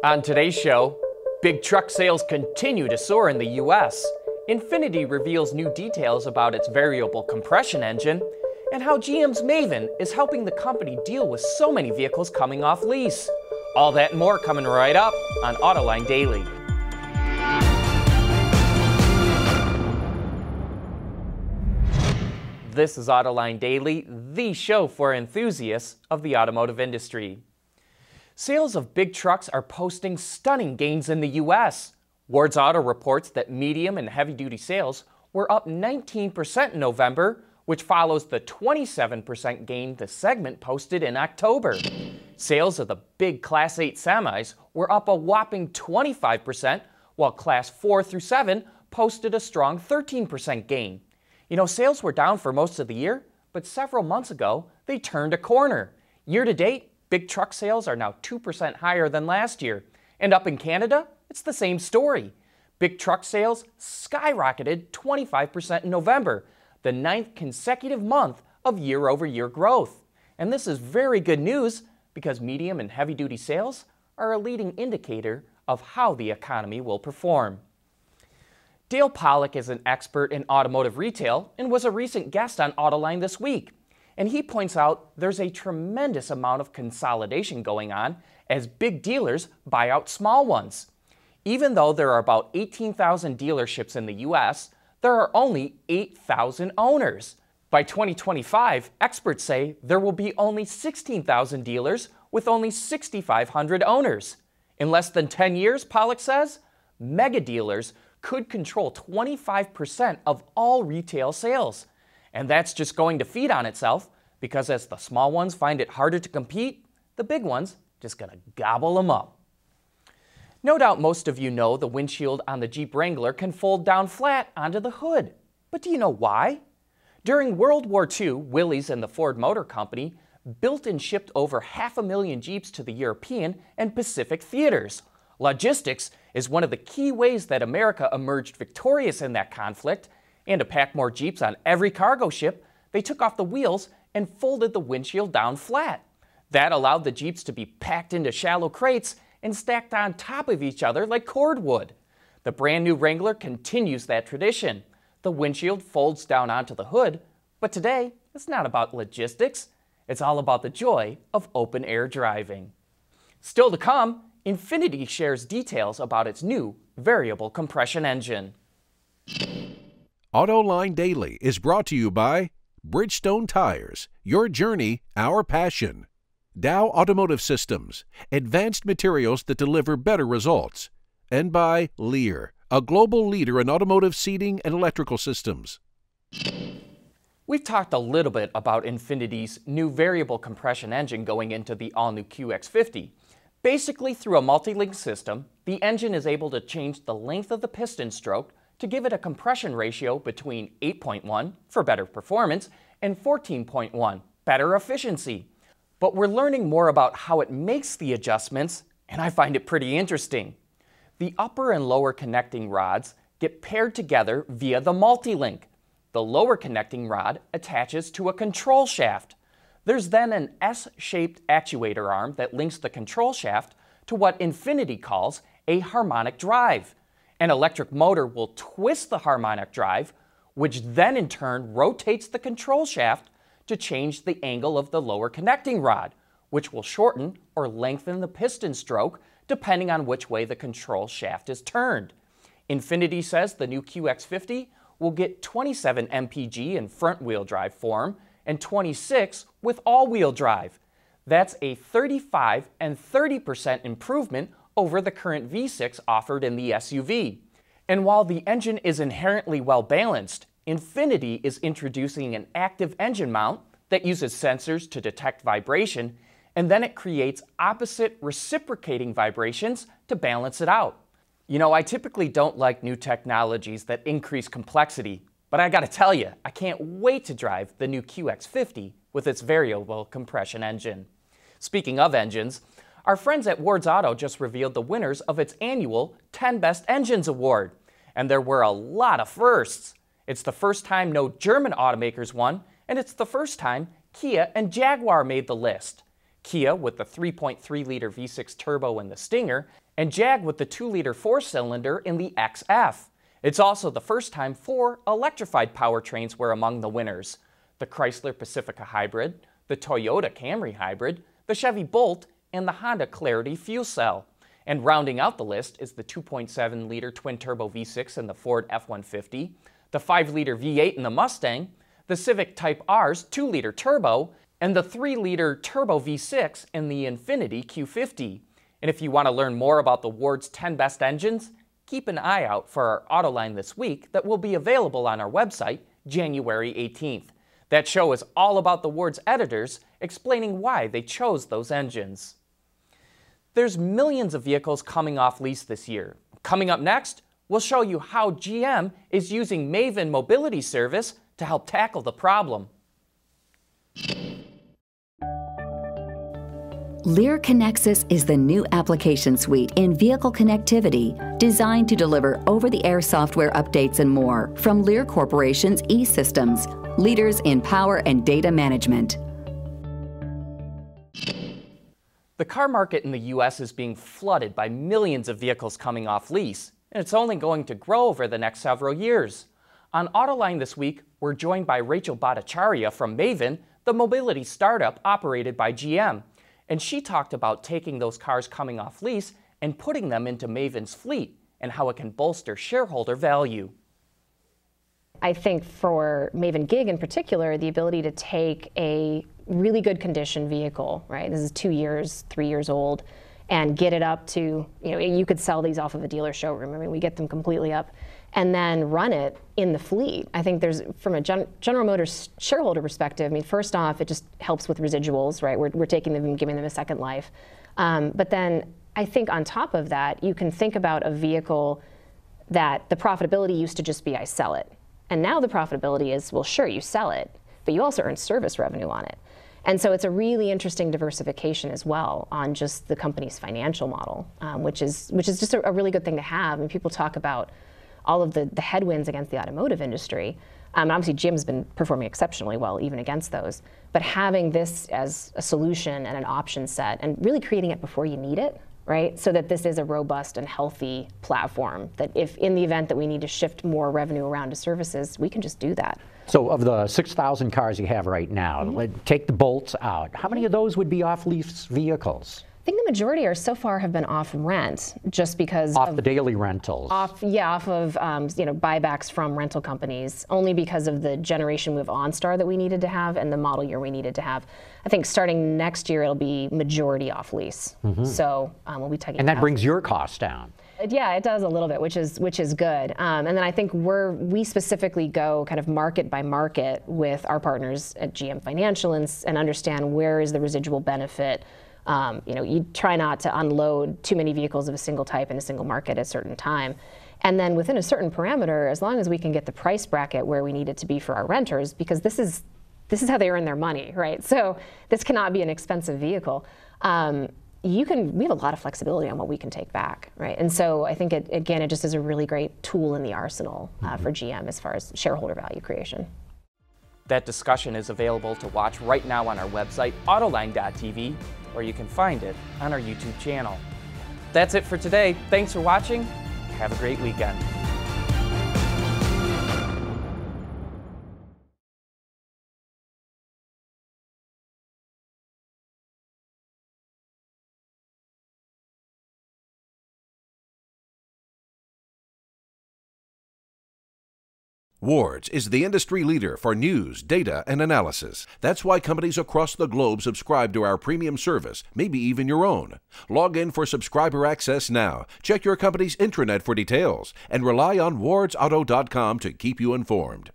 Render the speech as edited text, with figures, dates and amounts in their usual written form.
On today's show, big truck sales continue to soar in the US. Infiniti reveals new details about its variable compression engine, and how GM's Maven is helping the company deal with so many vehicles coming off lease. All that and more coming right up on Autoline Daily. This is Autoline Daily, the show for enthusiasts of the automotive industry. Sales of big trucks are posting stunning gains in the U.S. Ward's Auto reports that medium and heavy-duty sales were up 19% in November, which follows the 27% gain the segment posted in October. Sales of the big Class 8 semis were up a whopping 25%, while Class 4 through 7 posted a strong 13% gain. You know, sales were down for most of the year, but several months ago, they turned a corner. Year to date, big truck sales are now 2% higher than last year. And up in Canada, it's the same story. Big truck sales skyrocketed 25% in November, the 9th consecutive month of year-over-year growth. And this is very good news because medium and heavy-duty sales are a leading indicator of how the economy will perform. Dale Pollack is an expert in automotive retail and was a recent guest on Autoline this week. And he points out there's a tremendous amount of consolidation going on as big dealers buy out small ones. Even though there are about 18,000 dealerships in the U.S., there are only 8,000 owners. By 2025, experts say there will be only 16,000 dealers with only 6,500 owners. In less than 10 years, Pollack says, mega dealers could control 25% of all retail sales. And that's just going to feed on itself because as the small ones find it harder to compete, the big ones just gonna gobble them up. No doubt most of you know the windshield on the Jeep Wrangler can fold down flat onto the hood. But do you know why? During World War II, Willys and the Ford Motor Company built and shipped over 500,000 Jeeps to the European and Pacific theaters. Logistics is one of the key ways that America emerged victorious in that conflict. And to pack more Jeeps on every cargo ship, they took off the wheels and folded the windshield down flat. That allowed the Jeeps to be packed into shallow crates and stacked on top of each other like cordwood. The brand new Wrangler continues that tradition. The windshield folds down onto the hood, but today it's not about logistics. It's all about the joy of open-air driving. Still to come, Infiniti shares details about its new variable compression engine. Autoline Daily is brought to you by Bridgestone Tires, your journey, our passion. Dow Automotive Systems, advanced materials that deliver better results. And by Lear, a global leader in automotive seating and electrical systems. We've talked a little bit about Infiniti's new variable compression engine going into the all-new QX50. Basically, through a multi-link system, the engine is able to change the length of the piston stroke to give it a compression ratio between 8.1 for better performance and 14.1, better efficiency. But we're learning more about how it makes the adjustments, and I find it pretty interesting. The upper and lower connecting rods get paired together via the multi-link. The lower connecting rod attaches to a control shaft. There's then an S-shaped actuator arm that links the control shaft to what Infiniti calls a harmonic drive. An electric motor will twist the harmonic drive, which then in turn rotates the control shaft to change the angle of the lower connecting rod, which will shorten or lengthen the piston stroke depending on which way the control shaft is turned. Infiniti says the new QX50 will get 27 mpg in front-wheel drive form and 26 with all-wheel drive. That's a 35 and 30% improvement over the current V6 offered in the SUV. And while the engine is inherently well-balanced, Infiniti is introducing an active engine mount that uses sensors to detect vibration, and then it creates opposite reciprocating vibrations to balance it out. You know, I typically don't like new technologies that increase complexity, but I gotta tell you, I can't wait to drive the new QX50 with its variable compression engine. Speaking of engines, our friends at Ward's Auto just revealed the winners of its annual 10 Best Engines Award. And there were a lot of firsts. It's the first time no German automakers won, and it's the first time Kia and Jaguar made the list. Kia with the 3.3-liter V6 turbo in the Stinger, and Jag with the 2-liter 4-cylinder in the XF. It's also the first time 4 electrified powertrains were among the winners: the Chrysler Pacifica Hybrid, the Toyota Camry Hybrid, the Chevy Bolt, and the Honda Clarity fuel cell. And rounding out the list is the 2.7-liter twin-turbo V6 in the Ford F-150, the 5-liter V8 in the Mustang, the Civic Type R's 2-liter turbo, and the 3-liter turbo V6 in the Infiniti Q50. And if you want to learn more about the Ward's 10 best engines, keep an eye out for our Autoline This Week that will be available on our website January 18th. That show is all about the Ward's editors explaining why they chose those engines. There's millions of vehicles coming off lease this year. Coming up next, we'll show you how GM is using Maven mobility service to help tackle the problem. Lear Connexus is the new application suite in vehicle connectivity designed to deliver over-the-air software updates and more from Lear Corporation's E-Systems, leaders in power and data management. The car market in the U.S. is being flooded by millions of vehicles coming off lease, and it's only going to grow over the next several years. On Autoline This Week, we're joined by Rachel Bhattacharya from Maven, the mobility startup operated by GM. And she talked about taking those cars coming off lease and putting them into Maven's fleet and how it can bolster shareholder value. I think for Maven Gig in particular, the ability to take a really good condition vehicle, right? This is 2 years, 3 years old, and get it up to, you could sell these off of a dealer showroom. I mean, we get them completely up, and then run it in the fleet. I think there's, from a General Motors shareholder perspective, I mean, first off, it just helps with residuals, right? We're taking them and giving them a second life. But then I think on top of that, you can think about a vehicle that the profitability used to just be I sell it. And now the profitability is, well, sure, you sell it, but you also earn service revenue on it. And so it's a really interesting diversification as well on just the company's financial model, which is just a really good thing to have. I mean, people talk about all of the headwinds against the automotive industry. Obviously, GM's been performing exceptionally well, even against those. But having this as a solution and an option set, and really creating it before you need it, right? So that this is a robust and healthy platform, that if in the event that we need to shift more revenue around to services, we can just do that. So of the 6,000 cars you have right now, take the bolts out, how many of those would be off-lease vehicles? I think the majority so far have been off rent, just because off the daily rentals. Off of buybacks from rental companies, only because of the generation move OnStar that we needed to have and the model year we needed to have. I think starting next year it'll be majority off lease. So we'll be taking. And that brings your costs down. Yeah, it does a little bit, which is good. And then I think we specifically go kind of market by market with our partners at GM Financial and understand where is the residual benefit. You try not to unload too many vehicles of a single type in a single market at a certain time. And then within a certain parameter, as long as we can get the price bracket where we need it to be for our renters, because this is how they earn their money, right? So this cannot be an expensive vehicle. We have a lot of flexibility on what we can take back, right? And so I think it just is a really great tool in the arsenal for GM as far as shareholder value creation. That discussion is available to watch right now on our website, Autoline.tv, or you can find it on our YouTube channel. That's it for today. Thanks for watching. Have a great weekend. Wards is the industry leader for news, data, and analysis. That's why companies across the globe subscribe to our premium service, maybe even your own. Log in for subscriber access now. Check your company's intranet for details, and rely on wardsauto.com to keep you informed.